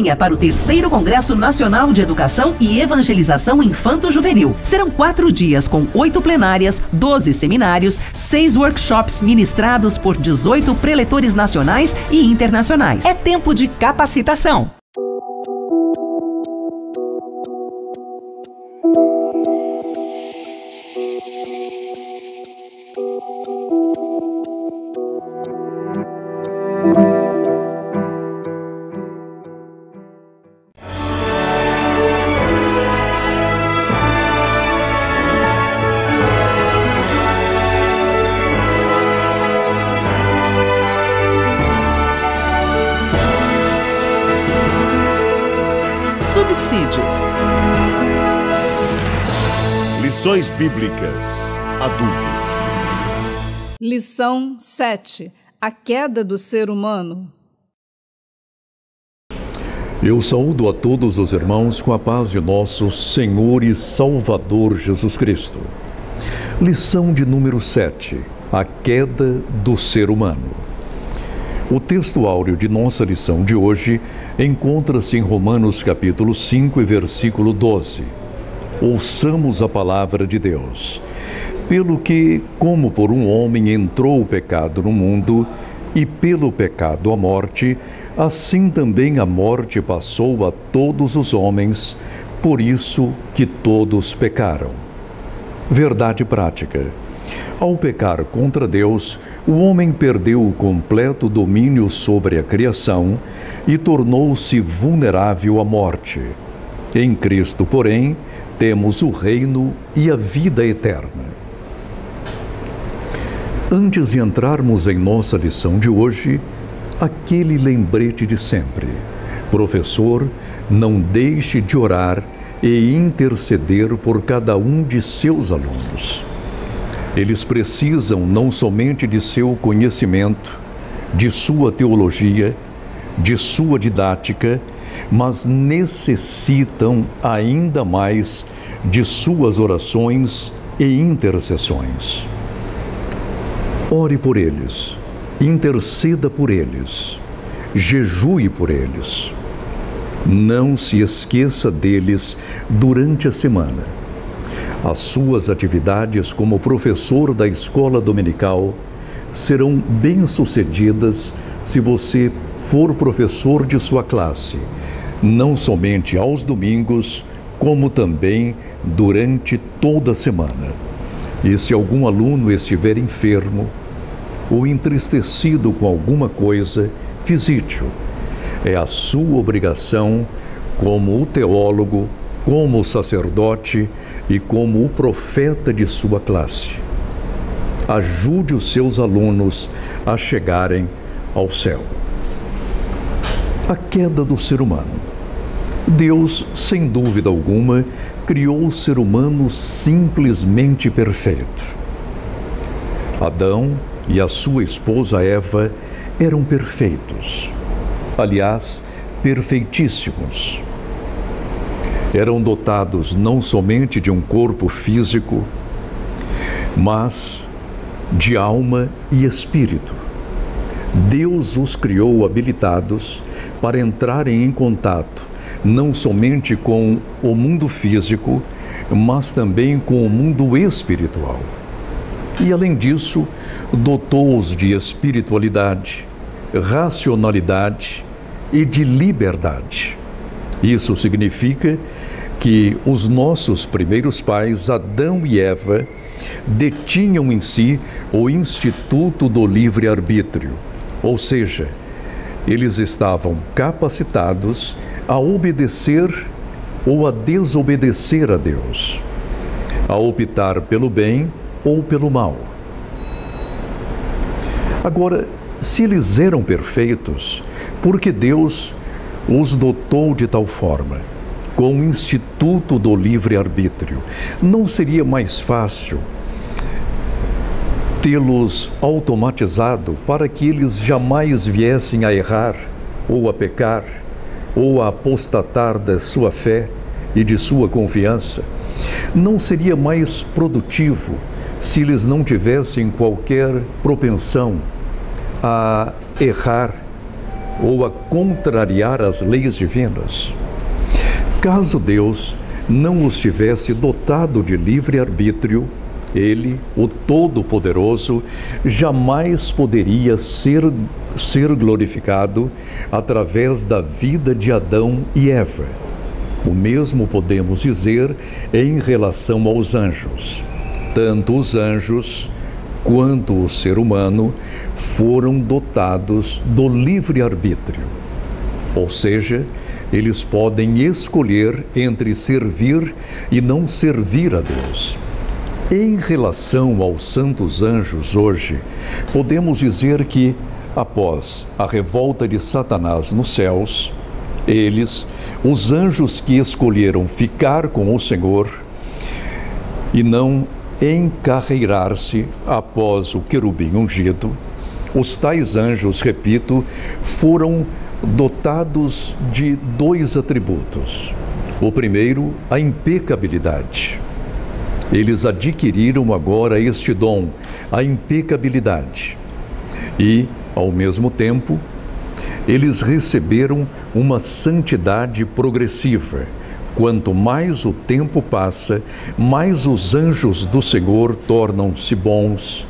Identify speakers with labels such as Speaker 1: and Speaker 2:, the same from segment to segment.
Speaker 1: Venha para o 3º Congresso Nacional de Educação e Evangelização Infanto-Juvenil. Serão 4 dias com 8 plenárias, 12 seminários, 6 workshops ministrados por 18 preletores nacionais e internacionais. É tempo de capacitação.
Speaker 2: Subsídios.
Speaker 3: Lições Bíblicas Adultos.
Speaker 2: Lição 7. A queda do ser humano.
Speaker 4: Eu saúdo a todos os irmãos com a paz de nosso Senhor e Salvador Jesus Cristo. Lição de número 7. A queda do ser humano. O texto áureo de nossa lição de hoje encontra-se em Romanos capítulo 5 e versículo 12. Ouçamos a palavra de Deus. Pelo que, como por um homem entrou o pecado no mundo, e pelo pecado a morte, assim também a morte passou a todos os homens, por isso que todos pecaram. Verdade prática. Ao pecar contra Deus, o homem perdeu o completo domínio sobre a criação e tornou-se vulnerável à morte. Em Cristo, porém, temos o reino e a vida eterna. Antes de entrarmos em nossa lição de hoje, aquele lembrete de sempre. Professor, não deixe de orar e interceder por cada um de seus alunos. Eles precisam não somente de seu conhecimento, de sua teologia, de sua didática, mas necessitam ainda mais de suas orações e intercessões. Ore por eles, interceda por eles, jejue por eles. Não se esqueça deles durante a semana. As suas atividades como professor da escola dominical serão bem-sucedidas se você for professor de sua classe, não somente aos domingos, como também durante toda a semana. E se algum aluno estiver enfermo ou entristecido com alguma coisa, visite-o. É a sua obrigação como o teólogo, como o sacerdote e como o profeta de sua classe. Ajude os seus alunos a chegarem ao céu. A queda do ser humano. Deus, sem dúvida alguma, criou o ser humano simplesmente perfeito. Adão e a sua esposa Eva eram perfeitos. Aliás, perfeitíssimos. Eram dotados não somente de um corpo físico, mas de alma e espírito. Deus os criou habilitados para entrarem em contato não somente com o mundo físico, mas também com o mundo espiritual. E, além disso, dotou-os de espiritualidade, racionalidade e de liberdade. Isso significa que os nossos primeiros pais, Adão e Eva, detinham em si o instituto do livre-arbítrio, ou seja, eles estavam capacitados a obedecer ou a desobedecer a Deus, a optar pelo bem ou pelo mal. Agora, se eles eram perfeitos, por que Deus os dotou de tal forma, com o instituto do livre-arbítrio? Não seria mais fácil tê-los automatizado para que eles jamais viessem a errar, ou a pecar, ou a apostatar da sua fé e de sua confiança? Não seria mais produtivo se eles não tivessem qualquer propensão a errar ou a contrariar as leis divinas? Caso Deus não os tivesse dotado de livre-arbítrio, Ele, o Todo-Poderoso, jamais poderia ser glorificado através da vida de Adão e Eva. O mesmo podemos dizer em relação aos anjos. Tanto os anjos quanto o ser humano foram dotados do livre-arbítrio. Ou seja, eles podem escolher entre servir e não servir a Deus. Em relação aos santos anjos hoje, podemos dizer que, após a revolta de Satanás nos céus, eles, os anjos que escolheram ficar com o Senhor e não encarreirar-se após o querubim ungido, os tais anjos, repito, foram dotados de 2 atributos. O primeiro, a impecabilidade. Eles adquiriram agora este dom, a impecabilidade. E, ao mesmo tempo, eles receberam uma santidade progressiva. Quanto mais o tempo passa, mais os anjos do Senhor tornam-se bons,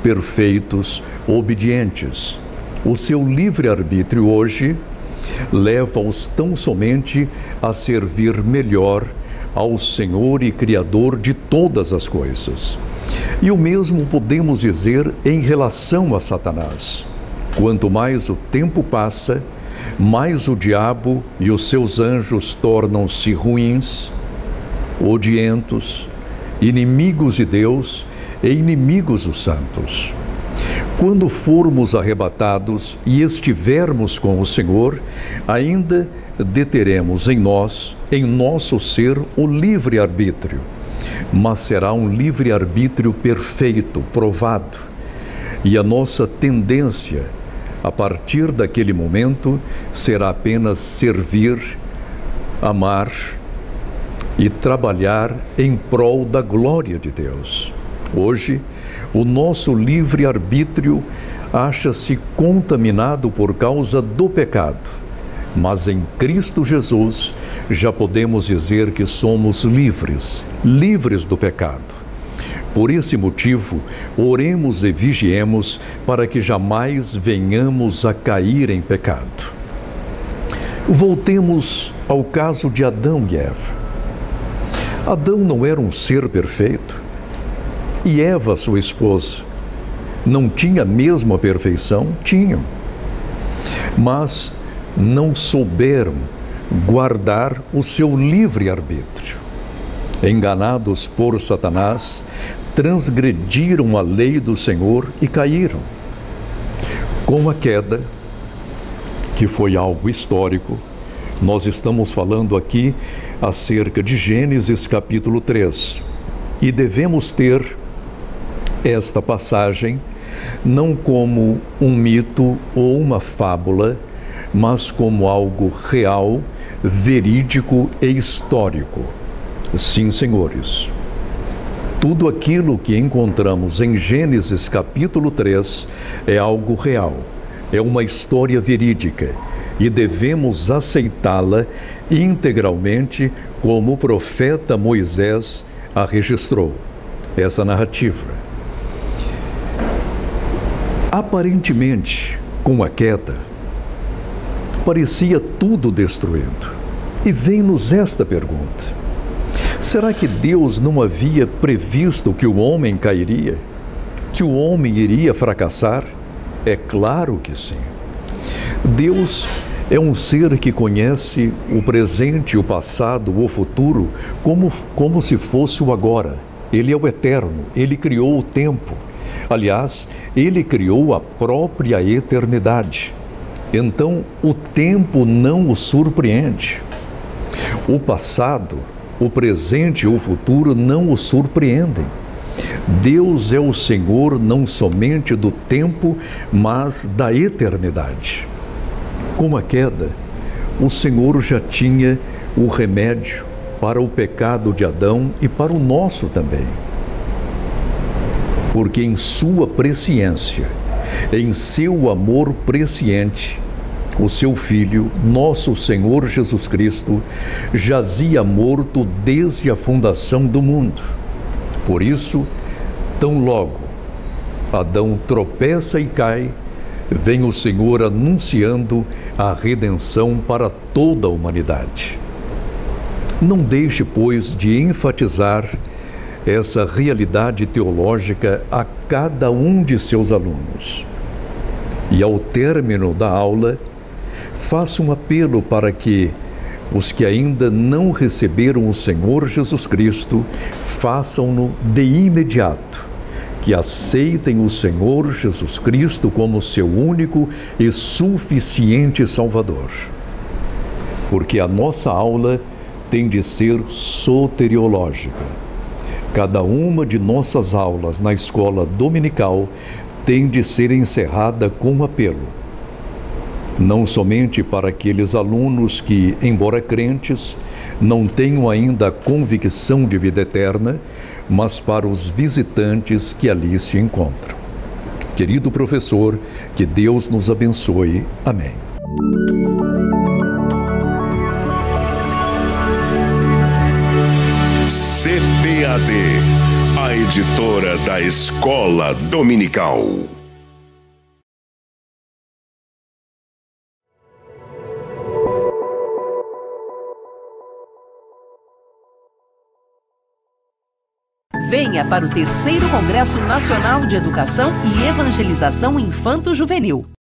Speaker 4: perfeitos, obedientes. O seu livre-arbítrio hoje leva-os tão somente a servir melhor ao Senhor e Criador de todas as coisas. E o mesmo podemos dizer em relação a Satanás. Quanto mais o tempo passa, mais o diabo e os seus anjos tornam-se ruins, odientos, inimigos de Deus e inimigos dos santos. Quando formos arrebatados e estivermos com o Senhor, ainda deteremos em nós, em nosso ser, o livre-arbítrio, mas será um livre-arbítrio perfeito, provado, e a nossa tendência, a partir daquele momento, será apenas servir, amar e trabalhar em prol da glória de Deus. Hoje, o nosso livre-arbítrio acha-se contaminado por causa do pecado, mas em Cristo Jesus já podemos dizer que somos livres, livres do pecado. Por esse motivo, oremos e vigiemos para que jamais venhamos a cair em pecado. Voltemos ao caso de Adão e Eva. Adão não era um ser perfeito, e Eva, sua esposa, não tinha mesmo a perfeição? Tinham. Mas não souberam guardar o seu livre-arbítrio. Enganados por Satanás, transgrediram a lei do Senhor e caíram. Com a queda, que foi algo histórico, nós estamos falando aqui acerca de Gênesis capítulo 3. E devemos ter esta passagem não como um mito ou uma fábula, mas como algo real, verídico e histórico. Sim, senhores. Tudo aquilo que encontramos em Gênesis capítulo 3 é algo real, é uma história verídica e devemos aceitá-la integralmente como o profeta Moisés a registrou, essa narrativa. Aparentemente, com a queda, parecia tudo destruído. E vem-nos esta pergunta: será que Deus não havia previsto que o homem cairia? Que o homem iria fracassar? É claro que sim. Deus é um ser que conhece o presente, o passado, o futuro, como se fosse o agora. Ele é o eterno, Ele criou o tempo. Aliás, Ele criou a própria eternidade. Então, o tempo não o surpreende. O passado, o presente e o futuro não o surpreendem. Deus é o Senhor não somente do tempo, mas da eternidade. Com a queda, o Senhor já tinha o remédio para o pecado de Adão e para o nosso também. Porque em sua presciência, em seu amor presciente, O seu Filho, nosso Senhor Jesus Cristo, jazia morto desde a fundação do mundo. Por isso, tão logo Adão tropeça e cai, vem o Senhor anunciando a redenção para toda a humanidade. Não deixe, pois, de enfatizar essa realidade teológica a cada um de seus alunos. E ao término da aula, faça um apelo para que os que ainda não receberam o Senhor Jesus Cristo façam-no de imediato, que aceitem o Senhor Jesus Cristo como seu único e suficiente Salvador. Porque a nossa aula tem de ser soteriológica. Cada uma de nossas aulas na escola dominical tem de ser encerrada com um apelo. Não somente para aqueles alunos que, embora crentes, não tenham ainda a convicção de vida eterna, mas para os visitantes que ali se encontram. Querido professor, que Deus nos abençoe. Amém.
Speaker 3: CPAD, a editora da Escola Dominical.
Speaker 1: Venha para o 3º Congresso Nacional de Educação e Evangelização Infanto-Juvenil.